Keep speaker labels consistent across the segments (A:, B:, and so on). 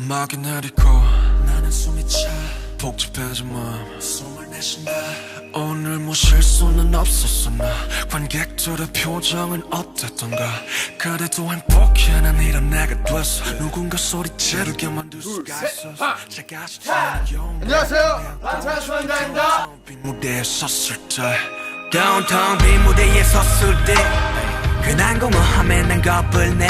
A: 음악이 내리고 나는 숨이 차 복잡해진 마음 숨을 내쉰다. 오늘 뭐 실수는 없었어. 나 관객들의 표정은 어땠던가. 그래도 행복해 난 이런 내가 됐어. 누군가 소리 지르게 만들 수가 있었어.
B: 안녕하세요, 트랜스펀더입니다.
A: 무대에 섰을 때 다운타운 빈 무대에 섰을 때 그난 공허함에 난 겁을 내.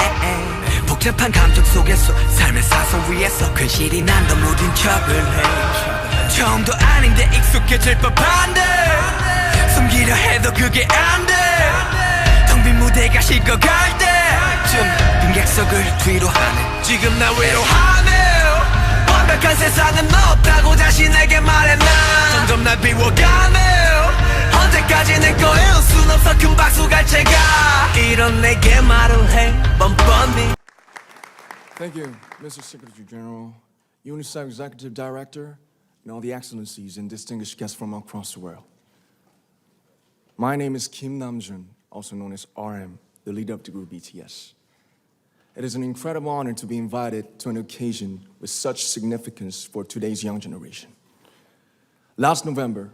A: 복잡한 감정 속에서 삶의 사선 위에서 근실이 난 더 무딘 척을 해. 처음도 아닌데 익숙해질 법한데 숨기려 해도 그게 안돼. 텅 빈 무대가 식어갈 때쯤 빈 객석을 뒤로 하네. 지금 나 외로워하네. 완벽한 세상은 없다고 자신에게 말해. 난 점점 날 비워가네. 언제까지 내 거일 순 없어. 큰 박수 갈 채가 이런 내게 말을 해 뻔뻔히.
B: Thank you, Mr. Secretary General, UNICEF Executive Director, and all the excellencies and distinguished guests from across the world. My name is Kim Namjoon, also known as RM, the leader of the group BTS. It is an incredible honor to be invited to an occasion with such significance for today's young generation. Last November,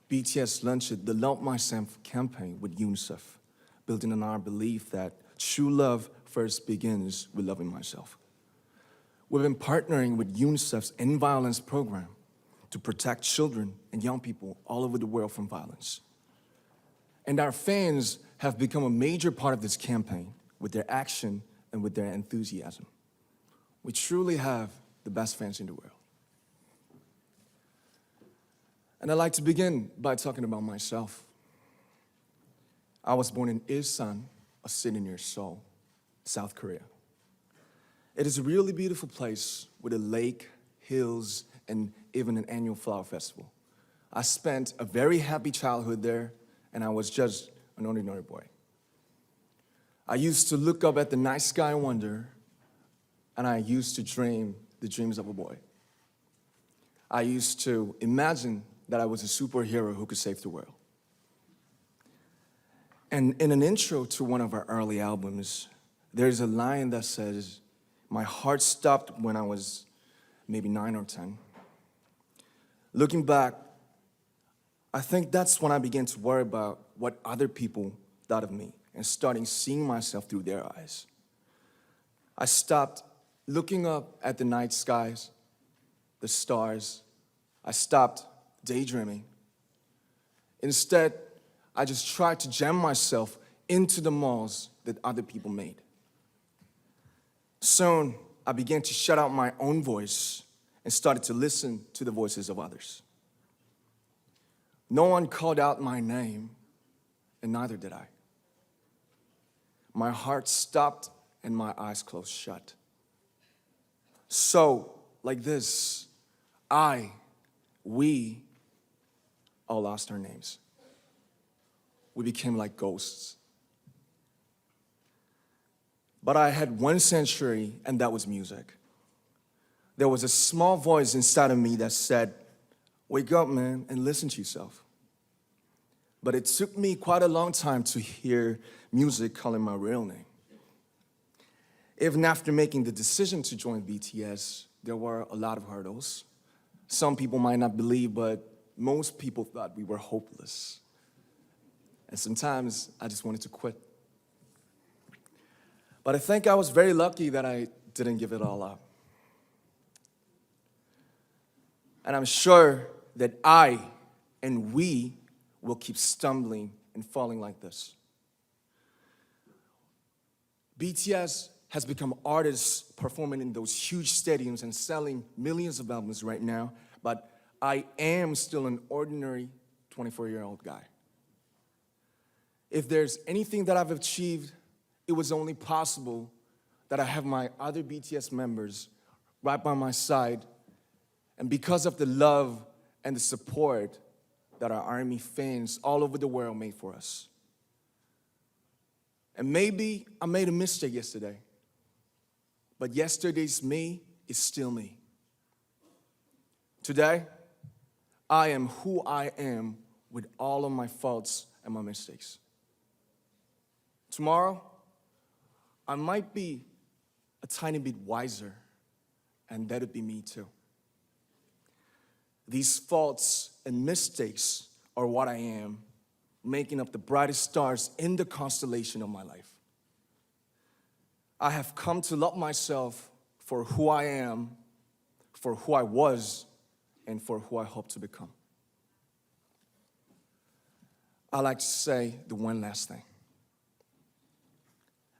B: BTS launched the Love Myself campaign with UNICEF, building on our belief that true love first begins with loving myself. We've been partnering with UNICEF's End Violence program to protect children and young people all over the world from violence. And our fans have become a major part of this campaign with their action and with their enthusiasm. We truly have the best fans in the world. And I'd like to begin by talking about myself. I was born in Ilsan, a city near Seoul, South Korea. It is a really beautiful place with a lake, hills, and even an annual flower festival. I spent a very happy childhood there, and I was just an ordinary boy. I used to look up at the night sky and wonder, and I used to dream the dreams of a boy. I used to imagine that I was a superhero who could save the world. And in an intro to one of our early albums, there's a line that says, "My heart stopped when I was maybe 9 or 10. Looking back, I think that's when I began to worry about what other people thought of me and starting seeing myself through their eyes. I stopped looking up at the night skies, the stars. I stopped daydreaming. Instead, I just tried to jam myself into the malls that other people made. Soon, I began to shut out my own voice and started to listen to the voices of others. No one called out my name, and neither did I. My heart stopped and my eyes closed shut. So, like this, we all lost our names. We became like ghosts. But I had one sanctuary, and that was music. There was a small voice inside of me that said, "Wake up, man, and listen to yourself." But it took me quite a long time to hear music calling my real name. Even after making the decision to join BTS, there were a lot of hurdles. Some people might not believe, but most people thought we were hopeless. And sometimes I just wanted to quit. But I think I was very lucky that I didn't give it all up. And I'm sure that I and we will keep stumbling and falling like this. BTS has become artists performing in those huge stadiums and selling millions of albums right now, but I am still an ordinary 24-year-old guy. If there's anything that I've achieved, it was only possible that I have my other BTS members right by my side, and because of the love and the support that our ARMY fans all over the world made for us. And maybe I made a mistake yesterday, but yesterday's me is still me. Today, I am who I am with all of my faults and my mistakes. Tomorrow, I might be a tiny bit wiser, and let it be me too. These faults and mistakes are what I am, making up the brightest stars in the constellation of my life. I have come to love myself for who I am, for who I was, and for who I hope to become. I like to say the one last thing.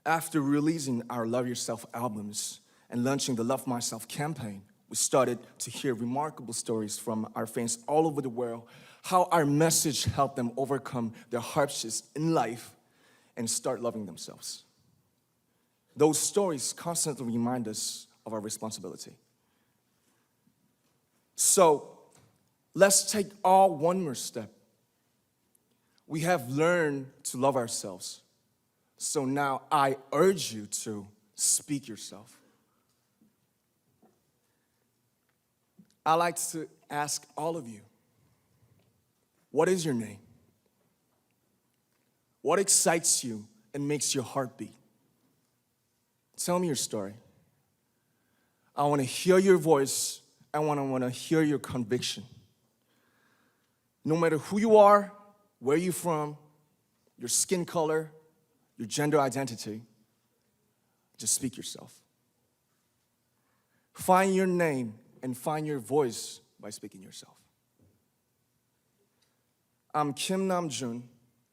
B: After releasing our Love Yourself albums and launching the Love Myself campaign, we started to hear remarkable stories from our fans all over the world, how our message helped them overcome their hardships in life and start loving themselves. Those stories constantly remind us of our responsibility. So let's take all one more step. We have learned to love ourselves. So now I urge you to speak yourself. I like to ask all of you, what is your name? What excites you and makes your heart beat? Tell me your story. I want to hear your voice. I want to hear your conviction. No matter who you are, where you're from, your skin color, your gender identity, just speak yourself. Find your name and find your voice by speaking yourself. I'm Kim Namjoon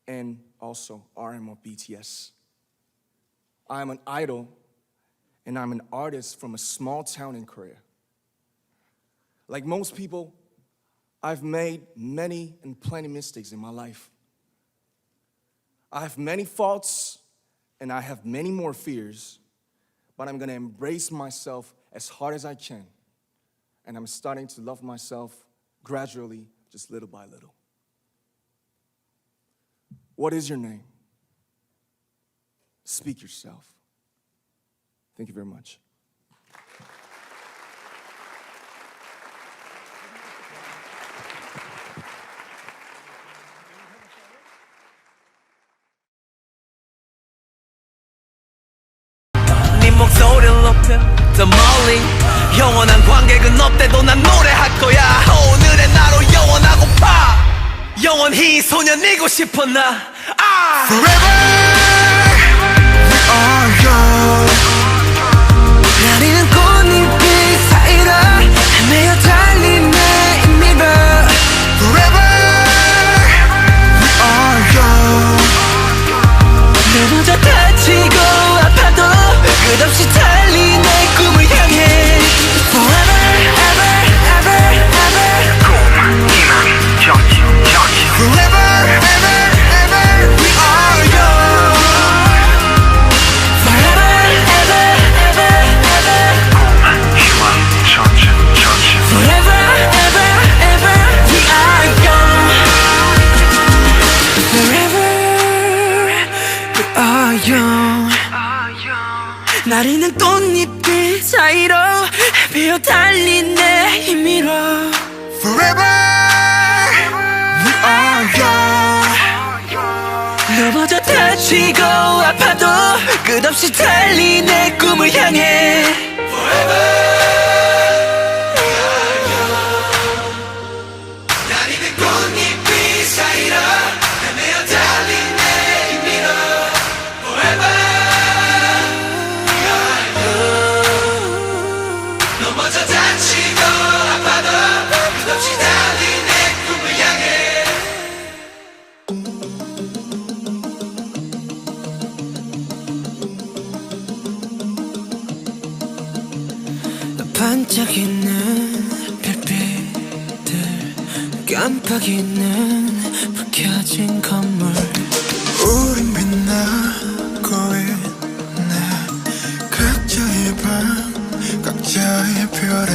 B: and also RM of BTS. I'm an idol and I'm an artist from a small town in Korea. Like most people, I've made many and plenty mistakes in my life. I have many faults and I have many more fears, but I'm gonna embrace myself as hard as I can. And I'm starting to love myself gradually, just little by little. What is your name? Speak yourself. Thank you very much.
A: 네 목소리를 높여 더 멀리 영원한 관객은 없대도 난 노래할 거야 오늘의 나로 영원하고파 영원히 소년이고 싶어 나 Forever we are young 나리는 꽃잎이 사이로 헤매어 달리네 이 mirror Forever we are young 넘어져 다치고 아파도 끝없이 달리 내 꿈을 향해 Forever, ever, ever, ever 꿈, 희망, 정치, 정치 Forever, ever, ever We are young Forever, ever, ever, ever 꿈, 희망, 정치, 정치 Forever, ever, ever We are young Forever, we are young 나리는 꽃잎들 사이로 헤매어 달린 내 힘으로 Forever we are young 넘어져 다치고 아파도 끝없이 달린 내 꿈을 향해 Forever we are young 나리는 꽃잎들 사이로 헤매어 달린 내 힘으로 Forever 반짝이는 별빛들 깜빡이는 불 켜진 건물
C: 우린 빛나고 있네 각자의 방 각자의 별에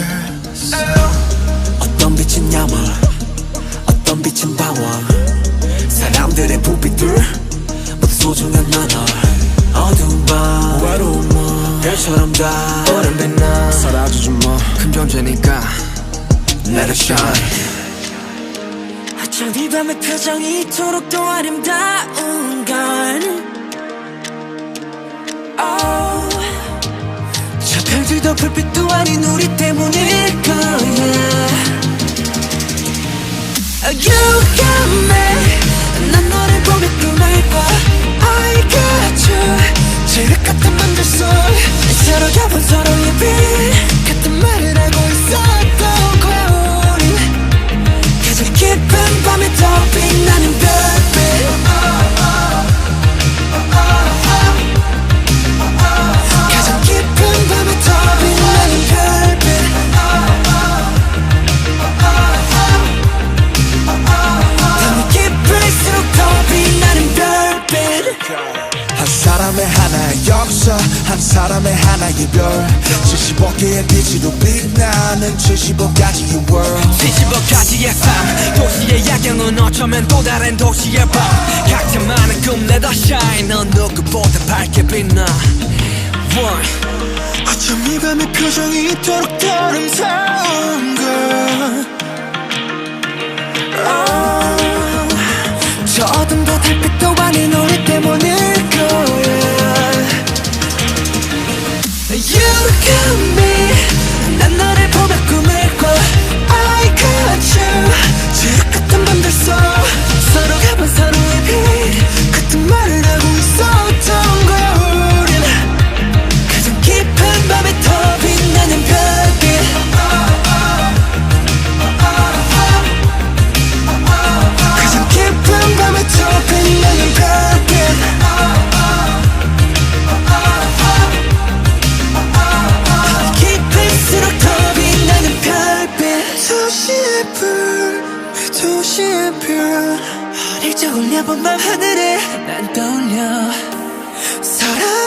A: 어떤 빛은 야망 어떤 빛은 방황 사람들의 부빛들 모두 소중한 나널 어두운 밤 외로운 몸 별처럼 다 오랜 빛나
B: 사라지지 마.
A: 큰 존재니까 Let it shine 어쩜 이 밤의 표정이 이토록 더 아름다운 건 저 별들 우리도 불빛도 아닌 우리 때문일 거야. You got me. 난 너를 보며 꿈을 꿔. I got you. 지륵 같은 맘들 속 서로가 본 서로의 빛 같은 말을 하고 있었던 거야. 우린 가장 깊은 밤에 더 빛나는 별빛. 가장 깊은 밤에 더 빛나는 별빛. 밤이 깊을수록 더 빛나는 별빛.
C: 한 사람의 하나의 역사, 한 사람의 하나의 별. 75개의 빛으로 빛나는 75가지의 world.
A: 75가지의 삶, 도시의 야경은 어쩌면 또 다른 도시의 밤. 각자만의 꿈 let us shine. 넌 누구보다 밝게 빛나.
C: 어쩜 이 밤의 표정이 이토록 아름다운 걸.
A: 저 어둠도 달빛도 아닌 우리 때문일 거야. You got me. 난 너를 보며 꿈을 꿔. I got you. 지옥 같은 밤들 속 서로가 본 서로의 빛 같은 말을 하고 있었던 거야. 우린 가장 깊은 밤에 더 빛나는 별빛. 가장 깊은 밤에 더 빛나는 별빛. 깊을수록 더 빛나는 별빛.
C: 도시의 불, 도시의 별.
A: 어릴 적 올려본 밤 하늘에 난 떠올려.